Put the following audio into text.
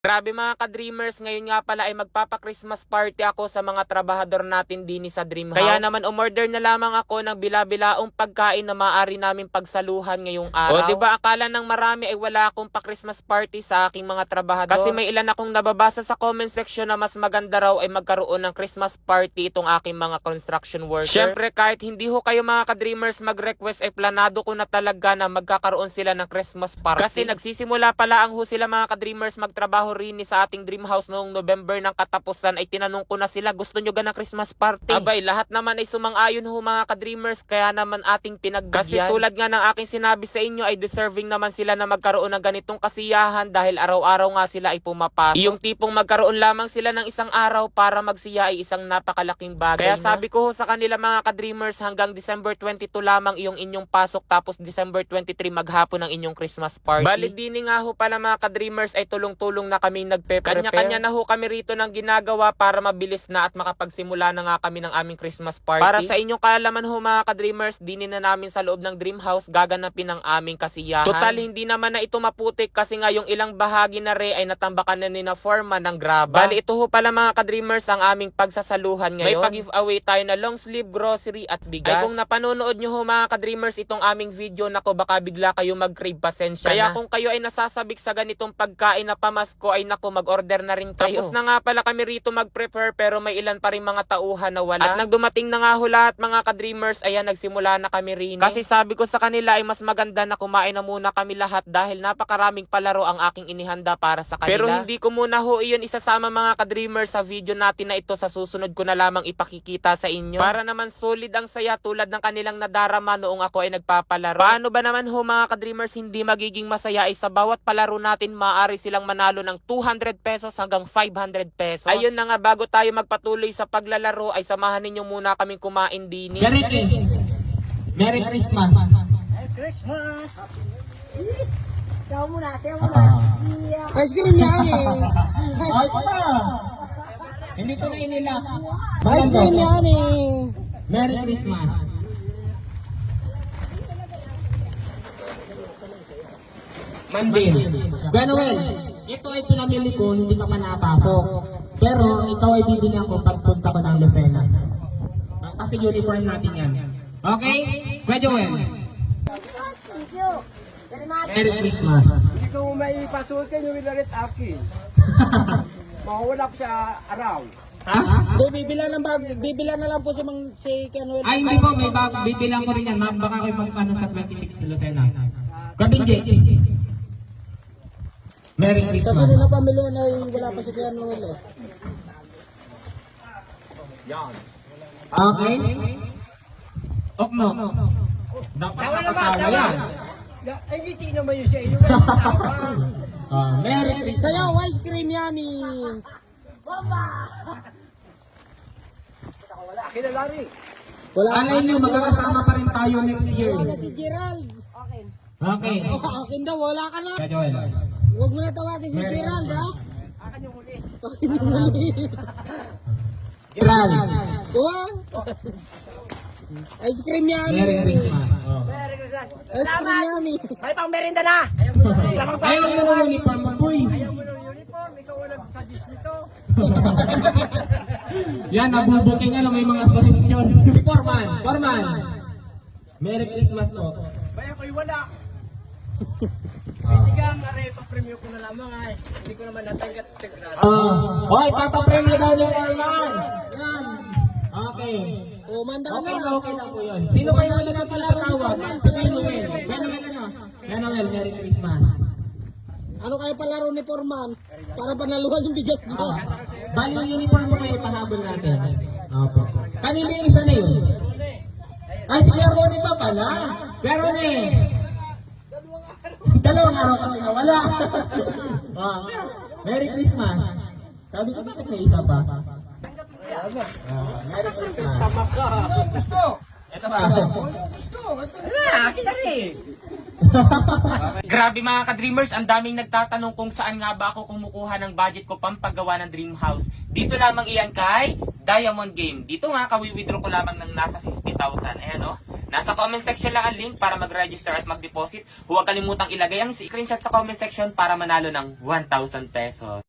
Grabe mga ka-dreamers, ngayon nga pala ay magpapa-Christmas party ako sa mga trabahador natin din sa Dream House. Kaya naman umorder na lamang ako ng bila-bilaong pagkain na maaari namin pagsaluhan ngayong araw. O diba akala ng marami ay wala akong pa-Christmas party sa aking mga trabahador? Kasi may ilan akong nababasa sa comment section na mas maganda raw ay magkaroon ng Christmas party itong aking mga construction workers. Syempre kahit hindi ho kayo mga ka-dreamers mag-request ay planado ko na talaga na magkakaroon sila ng Christmas party. Kasi nagsisimula pala ang ho sila mga ka-dreamers magtrabaho rin sa ating Dream House noong November ng katapusan ay tinanong ko na sila, gusto nyo ganang Christmas party? Abay, lahat naman ay sumang-ayon ho mga ka-dreamers, kaya naman ating pinagbigyan. Kasi tulad nga ng aking sinabi sa inyo ay deserving naman sila na magkaroon ng ganitong kasiyahan dahil araw-araw nga sila ay pumapasok. Yung tipong magkaroon lamang sila ng isang araw para magsiya ay isang napakalaking bagay. Kaya sabi ko ho sa kanila mga ka-dreamers, hanggang December 22 lamang yung inyong pasok tapos December 23 maghapon ang inyong Christmas party. Bali din nga ho pala mga ka-dreamers ay tulong-tulong na kami Kanya-kanya na ho kami rito ng ginagawa para mabilis na at makapagsimula na nga kami ng aming Christmas party. Para sa inyong kaalaman ho mga ka-dreamers, dinin na namin sa loob ng Dream House gaganapin ang aming kasiyahan. Total hindi naman na ito maputik kasi nga yung ilang bahagi na ay natambakan na ni na foreman ng graba. Bali ito ho pala mga ka-dreamers ang aming pagsasaluhan ngayon. May pag-giveaway tayo na long sleeve, grocery at bigas. Ay kung napanonood nyo ho mga ka-dreamers itong aming video, nako baka bigla kayo mag-crave, pasensya Kaya na. Kung kayo ay nasasabik sa ganitong pagkain na pamasko ay nako mag-order na rin kayo. Tapos na nga pala kami rito mag-prepare pero may ilan pa rin mga tauhan na wala. At nagdumating na nga ho lahat mga ka-dreamers, ayan nagsimula na kami rin. Kasi sabi ko sa kanila ay mas maganda na kumain na muna kami lahat dahil napakaraming palaro ang aking inihanda para sa kanila. Pero hindi ko muna ho iyon isasama mga ka-dreamers sa video natin na ito, sa susunod ko na lamang ipakikita sa inyo. Para naman solid ang saya tulad ng kanilang nadarama noong ako ay nagpapalaro. Paano ba naman ho mga ka-dreamers hindi magiging masaya ay sa bawat palaro natin maaari silang manalo ng 200 pesos hanggang 500 pesos. Ayun na nga, bago tayo magpatuloy sa paglalaro ay samahan ninyo muna kaming kumain din. Merry Christmas. Merry Christmas. Sayo muna, sayo muna. Ice cream yan eh. Ay pa. Hindi ko na inila. Ice cream yan eh. Merry Christmas. Mandin. Manuel, ito ay pinamili ko, hindi ka pa napasok. Pero ikaw ay bibigyan ko pagpunta ko ng Lucena. Kasi uniform natin yan. Okay? Kuya Joel. Thank you. Very much. Merry Christmas. Hindi ko may pasultin yung ilarit akin. Mawawala ko sa araw. Ha? Hindi, bibilan na lang po si Kanuel. Ay, hindi po. May bibilang ko rin yan. Baka kayo mag-ano sa 26 na Lucena. Kabinji. Merry Kasi Christmas. nila pamilya na yung wala pa si Kanuel eh. Okay? Okno. Dapat nakatawa yan. Ay, ngiti naman yun sa inyo. Merry Christmas. Sayaw, ice cream yan eh. Kinalari. Wala Alay nyo, magkakasama pa rin tayo next year. na si Gerald. Okay. Akin daw, wala ka na. Kaya Joel. Huwag mo na tawagin si Gerald ha. Akan yung huli. Gerald. Kuha. Ice cream yan Merry eh. Christmas. Oh. Merry Christmas. Ice cream yan eh. May pang merinda na. Ayaw mo na. Ayaw mo na uniform mo, boy. Ayaw mo ng uniform. Ikaw walang suggest nito. Yan, nabubuking ano, may mga suggestion. Foreman. Merry Christmas po. Bayan ko'y wala. Tigang, aray, pa-premyo ko na lamang ay. Hindi ko naman natanggap. Hoy, papapremyo daw ng Foreman. Yan. Okay. O, manda Okay na. na, okay na po yun. Sino kayo wala na pinatawag? Manuel, Merry Christmas. Ano kayo palaro ni Foreman? Para panaluhan yung bigas niyo. Bali yung uniform mo kayo, pahabol natin. Opo. Kanina yung isa na yun. Ay, si Kuya Ronnie pa pala. Kuya Ronnie. Dalawang araw kami nawala. Merry Christmas. Sabi ko, bakit may isa pa? Merry Christmas. Gusto. Ito ba? Gusto. Akin na rin. Grabe mga ka-dreamers, ang daming nagtatanong kung saan nga ba ako kumukuha ng budget ko pampagawa ng Dream House. Dito lamang iyan kay Diamond Game. Dito nga, kawi-withdraw ko lamang ng nasa 50,000. Ayan o. Nasa comment section lang ang link para mag-register at mag-deposit. Huwag kalimutang ilagay ang screenshot sa comment section para manalo ng 1,000 pesos.